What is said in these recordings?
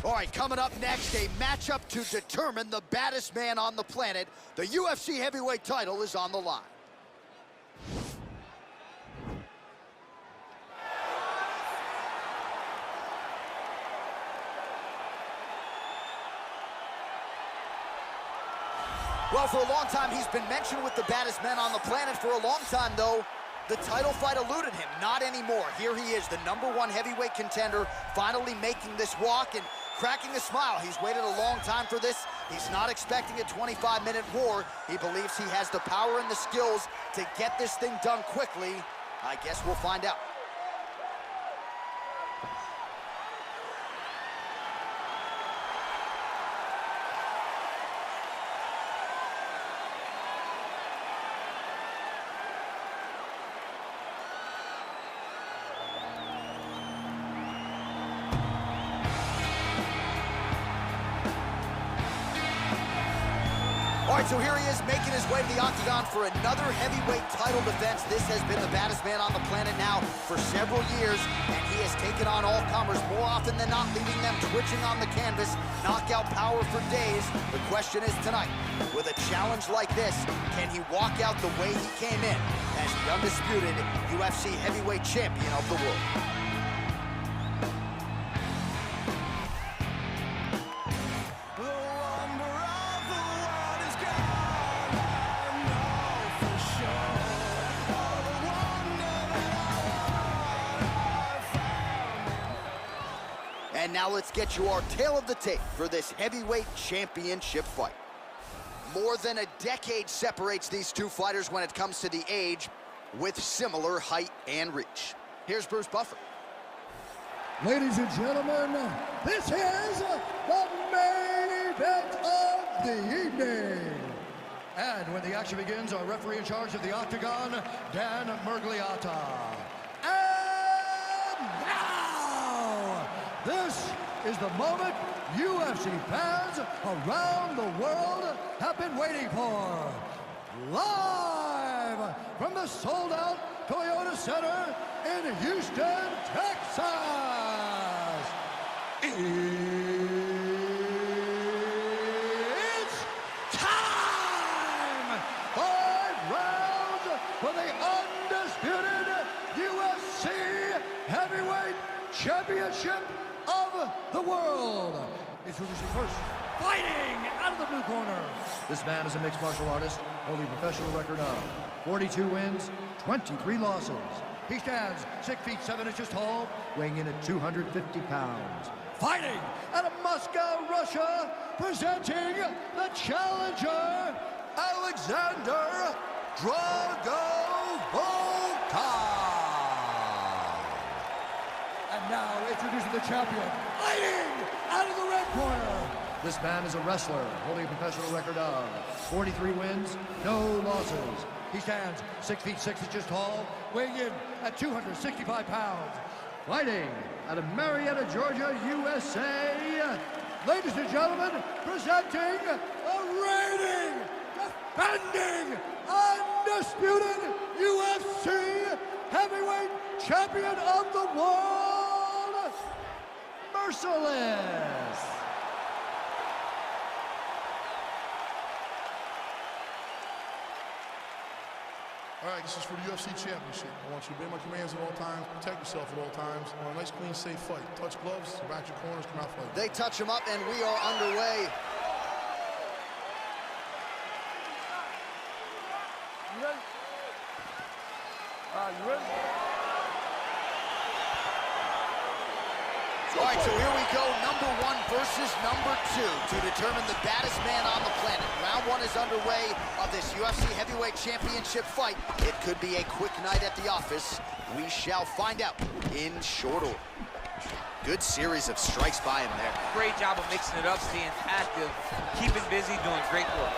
All right, coming up next, a matchup to determine the baddest man on the planet. The UFC heavyweight title is on the line. Well, for a long time, he's been mentioned with the baddest men on the planet. For a long time, though, the title fight eluded him. Not anymore. Here he is, the #1 heavyweight contender, finally making this walk and cracking a smile. He's waited a long time for this. He's not expecting a 25-minute war. He believes he has the power and the skills to get this thing done quickly. I guess we'll find out. All right, so here he is making his way to the octagon for another heavyweight title defense. This has been the baddest man on the planet now for several years, and he has taken on all comers more often than not, leaving them twitching on the canvas. Knockout power for days. The question is tonight, with a challenge like this, can he walk out the way he came in as the undisputed UFC heavyweight champion of the world? And now let's get you our tale of the tape for this heavyweight championship fight. More than a decade separates these two fighters when it comes to the age, with similar height and reach. Here's Bruce Buffer. Ladies and gentlemen, this is the main event of the evening. And when the action begins, our referee in charge of the octagon, Dan Murgliata. And now, this is the moment UFC fans around the world have been waiting for. Live from the sold-out Toyota Center in Houston, Texas. It's time! 5 rounds for the undisputed UFC Heavyweight Championship of the world. Introducing first, fighting out of the blue corner. This man is a mixed martial artist, holding a professional record of 42 wins, 23 losses. He stands 6 feet 7 inches tall, weighing in at 250 pounds. Fighting out of Moscow, Russia, presenting the challenger, Alexander Drago Volkov. And now introducing the champion, fighting out of the red corner. This man is a wrestler, holding a professional record of 43 wins, no losses. He stands 6 feet 6 inches tall, weighing in at 265 pounds. Fighting out of Marietta, Georgia, USA. Ladies and gentlemen, presenting the reigning, defending, undisputed UFC heavyweight champion of the world, Merciless. All right, this is for the UFC Championship. I want you to obey my commands at all times, protect yourself at all times. I want a nice, clean, safe fight. Touch gloves, back your corners, come out fighting. They touch him up, and we are underway. You ready? You ready? All right, so here we go, #1 versus #2 to determine the baddest man on the planet. Round 1 is underway of this UFC Heavyweight Championship fight. It could be a quick night at the office. We shall find out in short order. Good series of strikes by him there. Great job of mixing it up, staying active, keeping busy, doing great work.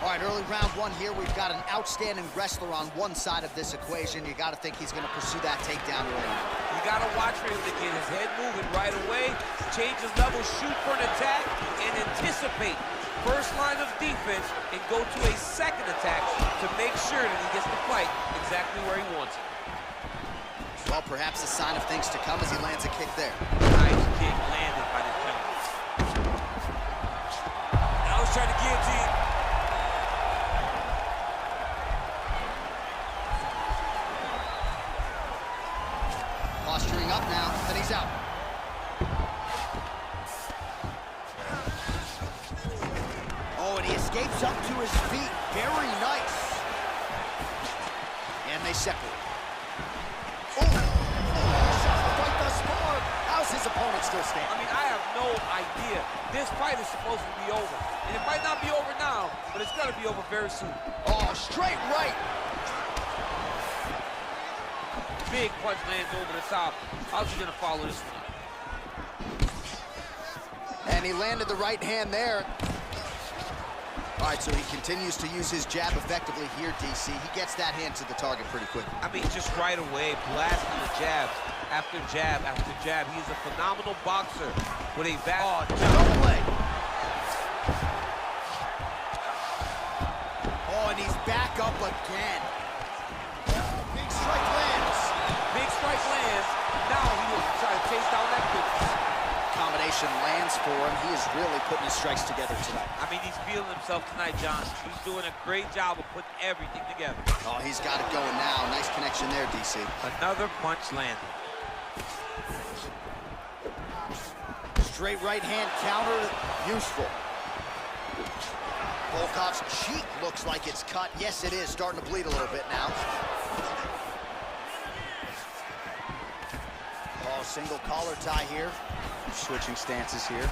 All right, early round 1 here. We've got an outstanding wrestler on one side of this equation. You got to think he's going to pursue that takedown early. You got to watch for him to get his head moving right away, change his level, shoot for an attack, and anticipate first line of defense and go to a second attack to make sure that he gets the fight exactly where he wants it. Well, perhaps a sign of things to come as he lands a kick there. Nice kick landed by the gentleman. trying to guillotine. Posturing up now, and he's out. Oh, and he escapes up to his feet. Very nice. And they separate. Oh, the fight thus far. How's his opponent still standing? I mean, I have no idea. This fight is supposed to be over. And it might not be over now, but it's gonna be over very soon. Oh, straight right. Big punch lands over the top. How's he gonna follow this one? And he landed the right hand there. All right, so he continues to use his jab effectively here, DC. He gets that hand to the target pretty quick. I mean, just right away, blasting the jabs after jab after jab. He's a phenomenal boxer with a vast... Oh, double leg. Oh, and he's back up again. Big strike lands. Big strike lands. Now he will try to chase down that kick. Combination lands for him. He is really putting his strikes together tonight. I mean, he's feeling himself tonight, John. He's doing a great job of putting everything together. Oh, he's got it going now. Nice connection there, DC. Another punch landed. Straight right hand counter, useful. Volkov's cheek looks like it's cut. Yes, it is. Starting to bleed a little bit now. Oh, single collar tie here. Switching stances here.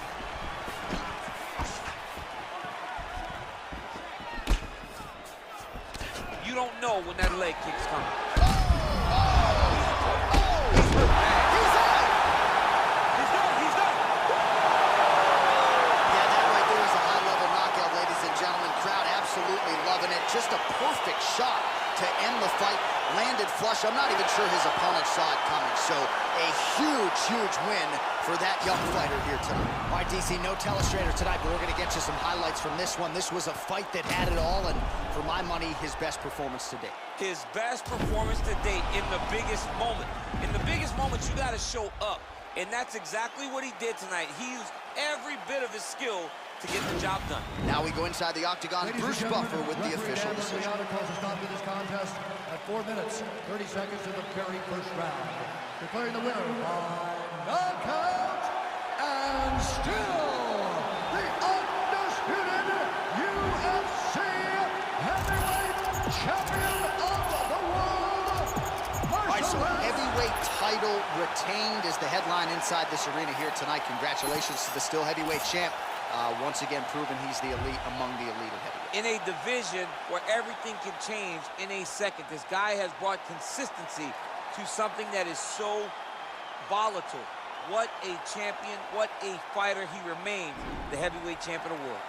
You don't know when that leg kick's coming. Oh! He's hurt bad. He's out! He's done, he's done! Yeah, that right there is a high-level knockout, ladies and gentlemen. Crowd absolutely loving it. Just a perfect shot to end the fight. Landed flush. I'm not even sure his opponent saw it coming. So a huge, huge win for that young fighter here tonight. All right, DC, no telestrator tonight, but we're going to get you some highlights from this one. This was a fight that had it all, and for my money, his best performance to date. His best performance to date in the biggest moment. In the biggest moment, you got to show up. And that's exactly what he did tonight. He used every bit of his skill to get the job done. Now we go inside the octagon. Bruce Buffer with the official decision. Calls a stop to this contest at 4 minutes, 30 seconds of the very first round. Declaring the winner by knockout and still the undisputed UFC heavyweight champion of the world. All right, so heavyweight title retained is the headline inside this arena here tonight. Congratulations to the still heavyweight champ. Once again, proven he's the elite among the elite of heavyweight. In a division where everything can change in a second, this guy has brought consistency to something that is so volatile. What a champion, what a fighter. He remains the heavyweight champion of the world.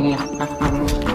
Yeah.